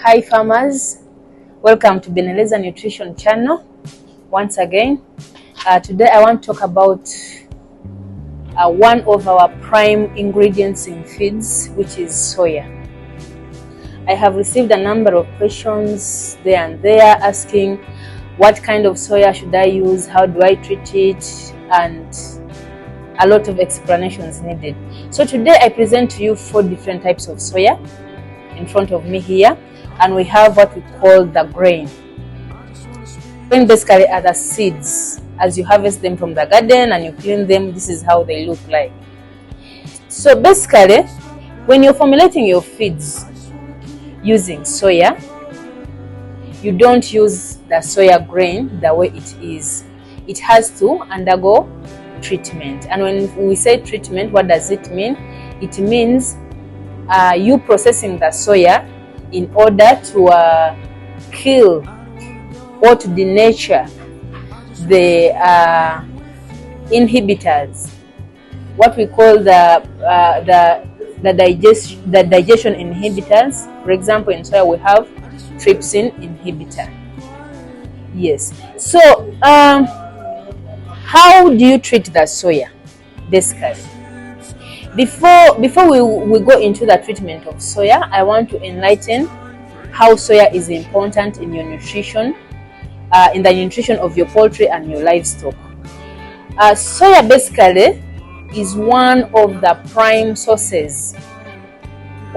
Hi farmers, welcome to Beneleza Nutrition channel once again. Today I want to talk about one of our prime ingredients in feeds, which is soya. I have received a number of questions there and there asking what kind of soya should I use, how do I treat it, and a lot of explanations needed. So today I present to you 4 different types of soya in front of me here, and we have what we call the grain. Grain basically are the seeds. As you harvest them from the garden and you clean them, this is how they look like. So basically, when you're formulating your feeds using soya, you don't use the soya grain the way it is. It has to undergo treatment. And when we say treatment, what does it mean? It means you processing the soya in order to kill or to denature the inhibitors, what we call the digestion inhibitors. For example, in soya we have trypsin inhibitor. Yes. So how do you treat the soya basically? Before we go into the treatment of soya, I want to enlighten how soya is important in your nutrition, in the nutrition of your poultry and your livestock. Soya basically is one of the prime sources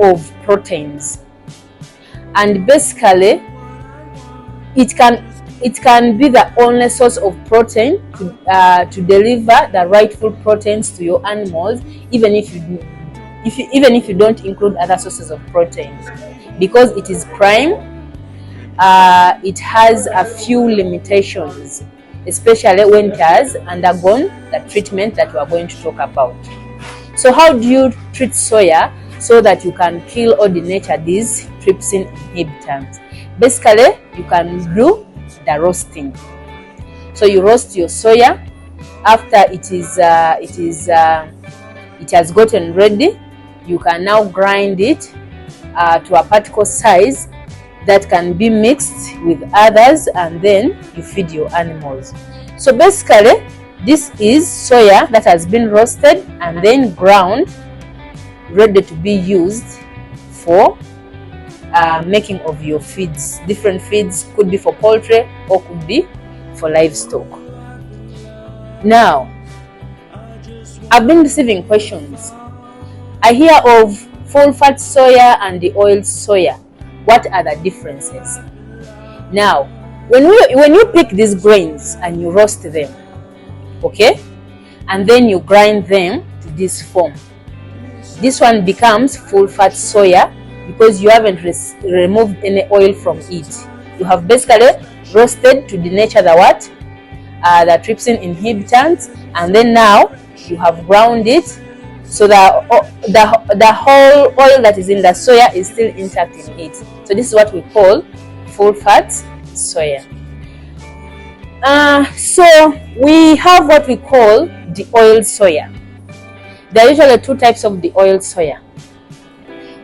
of proteins, and basically it can be the only source of protein to deliver the rightful proteins to your animals, even if you don't include other sources of proteins. Because it is prime, it has a few limitations, especially when it has undergone the treatment that we are going to talk about. So how do you treat soya so that you can kill or denature these trypsin inhibitors? Basically, you can do the roasting. So you roast your soya. After it has gotten ready, you can now grind it to a particle size that can be mixed with others, and then you feed your animals. So basically, this is soya that has been roasted and then ground, ready to be used for making of your feeds. Different feeds, could be for poultry or could be for livestock. Now, I've been receiving questions. I hear of full fat soya and the oiled soya. What are the differences? Now, when you pick these grains and you roast them, okay, and then you grind them to this form, this one becomes full fat soya because you haven't removed any oil from it. You have basically roasted to denature the what? The trypsin inhibitants, and then now you have ground it so that the whole oil that is in the soya is still intact in it. So this is what we call full fat soya. So we have what we call the oiled soya. There are usually 2 types of the oiled soya.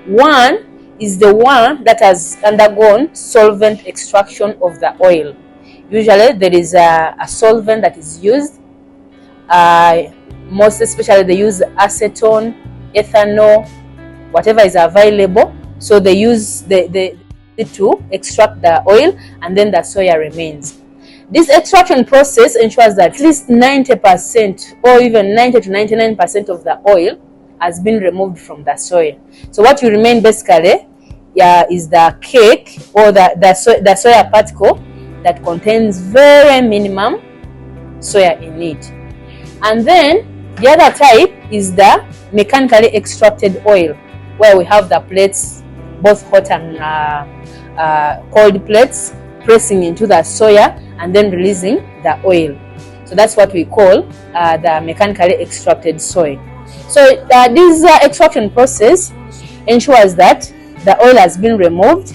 One is the one that has undergone solvent extraction of the oil. Usually there is a solvent that is used. Most especially they use acetone, ethanol, whatever is available. So they use the to extract the oil, and then the soya remains. This extraction process ensures that at least 90% or even 90 to 99% of the oil has been removed from the soya. So what will remain basically is the cake or the soya particle that contains very minimum soya in it. And then the other type is the mechanically extracted oil, where we have the plates, both hot and cold plates, pressing into the soya and then releasing the oil. So that's what we call the mechanically extracted soy. So this extraction process ensures that the oil has been removed